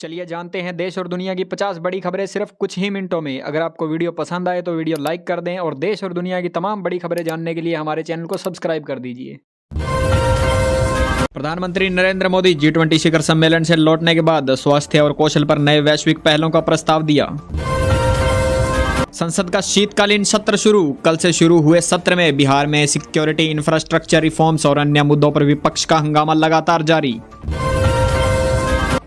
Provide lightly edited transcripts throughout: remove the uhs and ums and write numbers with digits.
चलिए जानते हैं देश और दुनिया की 50 बड़ी खबरें सिर्फ कुछ ही मिनटों में। अगर आपको वीडियो पसंद आए तो वीडियो लाइक कर दें और देश और दुनिया की तमाम बड़ी खबरें जानने के लिए हमारे चैनल को सब्सक्राइब कर दीजिए। प्रधानमंत्री नरेंद्र मोदी G20 शिखर सम्मेलन से लौटने के बाद स्वास्थ्य और कौशल पर नए वैश्विक पहलों का प्रस्ताव दिया। संसद का शीतकालीन सत्र शुरू। कल से शुरू हुए सत्र में बिहार में सिक्योरिटी, इंफ्रास्ट्रक्चर रिफॉर्म्स और अन्य मुद्दों पर विपक्ष का हंगामा लगातार जारी।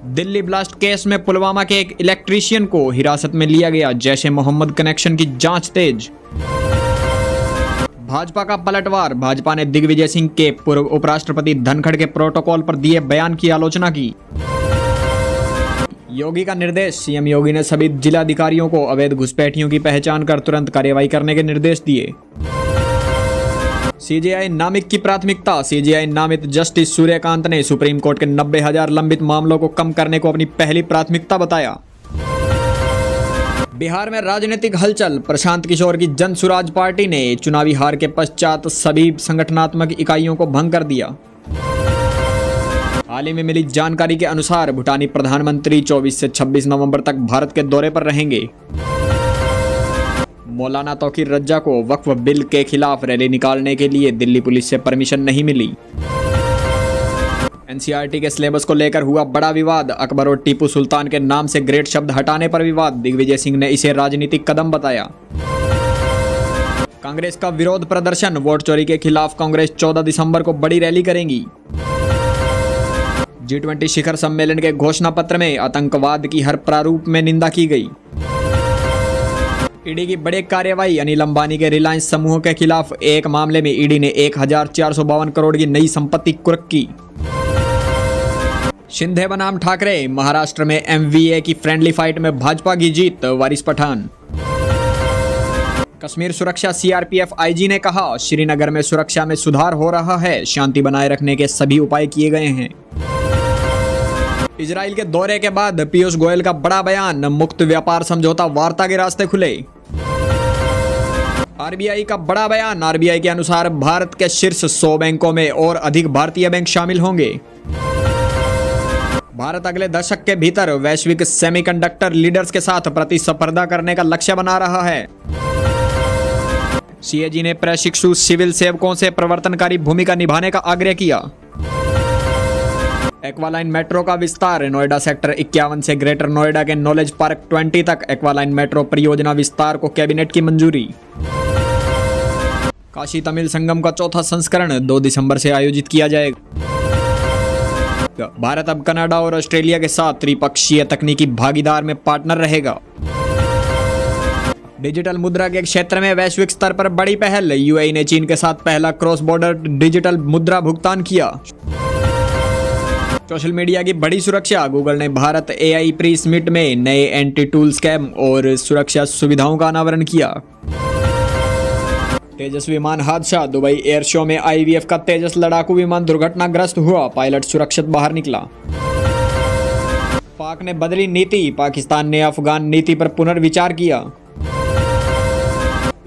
दिल्ली ब्लास्ट केस में पुलवामा के एक इलेक्ट्रीशियन को हिरासत में लिया गया। जैश ए मोहम्मद कनेक्शन की जांच तेज। भाजपा का पलटवार। भाजपा ने दिग्विजय सिंह के पूर्व उपराष्ट्रपति धनखड़ के प्रोटोकॉल पर दिए बयान की आलोचना की। योगी का निर्देश। सीएम योगी ने सभी जिलाधिकारियों को अवैध घुसपैठियों की पहचान कर तुरंत कार्रवाई करने के निर्देश दिए। सीजेआई नामित की प्राथमिकता। सीजेआई नामित जस्टिस सूर्यकांत ने सुप्रीम कोर्ट के 90,000 लंबित मामलों को कम करने को अपनी पहली प्राथमिकता बताया। बिहार में राजनीतिक हलचल। प्रशांत किशोर की जन सुराज पार्टी ने चुनावी हार के पश्चात सभी संगठनात्मक इकाइयों को भंग कर दिया। हाल ही में मिली जानकारी के अनुसार भूटानी प्रधानमंत्री 24 से 26 नवंबर तक भारत के दौरे पर रहेंगे। मौलाना तौकीर रज्जा को वक्फ बिल के खिलाफ रैली निकालने के लिए दिल्ली पुलिस से परमिशन नहीं मिली। एनसीईआरटी के सिलेबस को लेकर हुआ बड़ा विवाद। अकबर और टीपू सुल्तान के नाम से ग्रेट शब्द हटाने पर विवाद। दिग्विजय सिंह ने इसे राजनीतिक कदम बताया। कांग्रेस का विरोध प्रदर्शन। वोट चोरी के खिलाफ कांग्रेस 14 दिसंबर को बड़ी रैली करेगी। G20 शिखर सम्मेलन के घोषणा पत्र में आतंकवाद की हर प्रारूप में निंदा की गई। ईडी की बड़ी कार्रवाई। अनिल अंबानी के रिलायंस समूह के खिलाफ एक मामले में ईडी ने 1452 करोड़ की नई संपत्ति कुर्क की। शिंदे बनाम ठाकरे। महाराष्ट्र में MVA की फ्रेंडली फाइट में भाजपा की जीत। वारिस पठान। कश्मीर सुरक्षा। CRPF IG ने कहा श्रीनगर में सुरक्षा में सुधार हो रहा है। शांति बनाए रखने के सभी उपाय किए गए हैं। इजराइल के दौरे के बाद पीयूष गोयल का बड़ा बयान। मुक्त व्यापार समझौता वार्ता के रास्ते खुले। RBI का बड़ा बयान। RBI के अनुसार भारत के शीर्ष 100 बैंकों में और अधिक भारतीय बैंक शामिल होंगे। भारत अगले दशक के भीतर वैश्विक सेमीकंडक्टर लीडर्स के साथ प्रतिस्पर्धा करने का लक्ष्य बना रहा है। CAG ने प्रशिक्षु सिविल सेवकों से प्रवर्तनकारी भूमिका निभाने का आग्रह किया। एक्वालाइन मेट्रो का विस्तार। नोएडा सेक्टर 51 से ग्रेटर नोएडा के नॉलेज पार्क 20 तक एक्वालाइन मेट्रो परियोजना विस्तार को कैबिनेट की मंजूरी। काशी तमिल संगम का चौथा संस्करण 2 दिसंबर से आयोजित किया जाएगा। भारत अब कनाडा और ऑस्ट्रेलिया के साथ त्रिपक्षीय तकनीकी भागीदार में पार्टनर रहेगा। डिजिटल मुद्रा के क्षेत्र में वैश्विक स्तर पर बड़ी पहल। UAE ने चीन के साथ पहला क्रॉस बॉर्डर डिजिटल मुद्रा भुगतान किया। सोशल मीडिया की बड़ी सुरक्षा। गूगल ने भारत AI प्री समिट में नए एंटी टूल स्कैम और सुरक्षा सुविधाओं का अनावरण किया। तेजस विमान हादसा। दुबई एयर शो में IVF का तेजस लड़ाकू विमान दुर्घटनाग्रस्त हुआ। पायलट सुरक्षित बाहर निकला। पाक ने बदली नीति। पाकिस्तान ने अफगान नीति पर पुनर्विचार किया।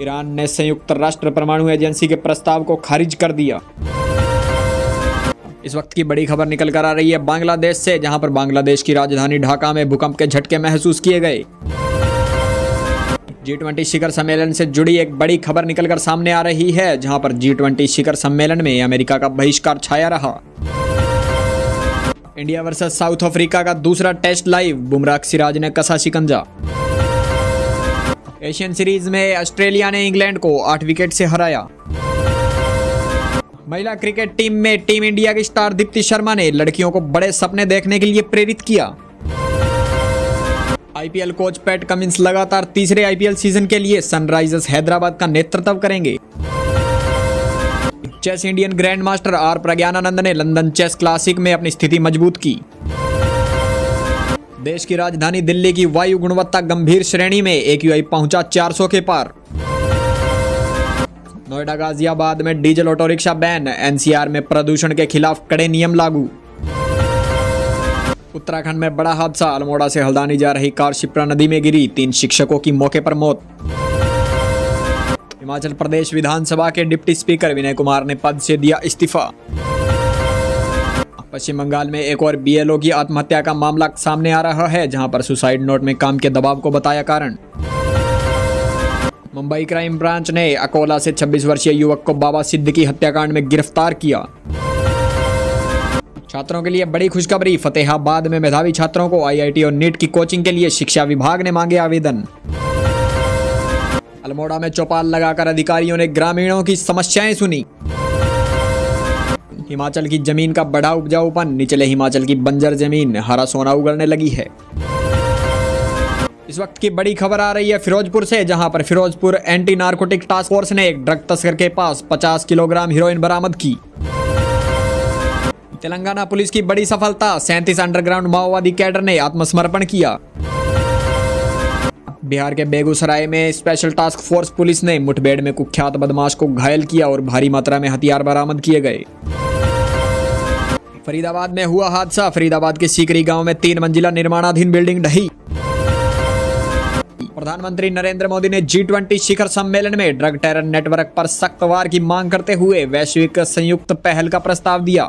ईरान ने संयुक्त राष्ट्र परमाणु एजेंसी के प्रस्ताव को खारिज कर दिया। इस वक्त की बड़ी खबर निकल कर आ रही है बांग्लादेश से, जहां पर बांग्लादेश की राजधानी ढाका में भूकंप के झटके महसूस किए गए। G20 शिखर सम्मेलन से जुड़ी एक बड़ी खबर निकलकर सामने आ रही है, जहां पर G20 शिखर सम्मेलन में अमेरिका का बहिष्कार छाया रहा। इंडिया वर्सेस साउथ अफ्रीका का दूसरा टेस्ट लाइव। बुमराह सिराज ने कसा शिकंजा। एशियन सीरीज में ऑस्ट्रेलिया ने इंग्लैंड को 8 विकेट से हराया। महिला क्रिकेट टीम में टीम इंडिया की स्टार दीप्ति शर्मा ने लड़कियों को बड़े सपने देखने के लिए प्रेरित किया। IPL कोच पैट कमिंस लगातार तीसरे IPL सीजन के लिए सनराइजर्स हैदराबाद का नेतृत्व करेंगे। Chess Indian grand master R Praggnanandhaa ने लंदन चेस क्लासिक में अपनी स्थिति मजबूत की। देश की राजधानी दिल्ली की वायु गुणवत्ता गंभीर श्रेणी में AQI पहुंचा 400 के पार। नोएडा गाजियाबाद में diesel auto rickshaw ban. NCR में प्रदूषण के खिलाफ कड़े नियम लागू। उत्तराखंड में बड़ा हादसा। अल्मोड़ा से हल्द्वानी जा रही कार शिप्रा नदी में गिरी। 3 शिक्षकों की मौके पर मौत। हिमाचल प्रदेश विधानसभा के डिप्टी स्पीकर विनय कुमार ने पद से दिया इस्तीफा। पश्चिम बंगाल में एक और बीएलओ की आत्महत्या का मामला सामने आ रहा है, जहां पर सुसाइड नोट में काम के दबाव को बताया कारण। मुंबई क्राइम ब्रांच ने अकोला से 26 वर्षीय युवक को बाबा सिद्दीकी हत्याकांड में गिरफ्तार किया। छात्रों के लिए बड़ी खुशखबरी, फतेहाबाद में मेधावी छात्रों को आईआईटी और नीट की कोचिंग के लिए शिक्षा विभाग ने मांगे आवेदन। अल्मोड़ा में चौपाल लगाकर अधिकारियों ने ग्रामीणों की समस्याएं सुनी। हिमाचल की जमीन का बढ़ा उपजाऊपन, निचले हिमाचल की बंजर जमीन हरा सोना उगलने लगी है। इस वक्त की बड़ी खबर आ रही है फिरोजपुर से, जहां पर Firozpur anti narcotic task force ने एक ड्रग तस्कर के पास 50 किलोग्राम हेरोइन बरामद की। तेलंगाना पुलिस की बड़ी सफलता, 37 अंडरग्राउंड माओवादी कैडर ने आत्मसमर्पण किया। बिहार के बेगूसराय में स्पेशल टास्क फोर्स पुलिस ने मुठभेड़ में कुख्यात बदमाश को घायल किया और भारी मात्रा में हथियार बरामद किए गए। फरीदाबाद में हुआ हादसा, फरीदाबाद के सीकरी गांव में 3 मंजिला निर्माणाधीन बिल्डिंग ढही। प्रधानमंत्री नरेंद्र मोदी ने G20 शिखर सम्मेलन में ड्रग टेरर नेटवर्क पर सख्त वार की मांग करते हुए वैश्विक संयुक्त पहल का प्रस्ताव दिया।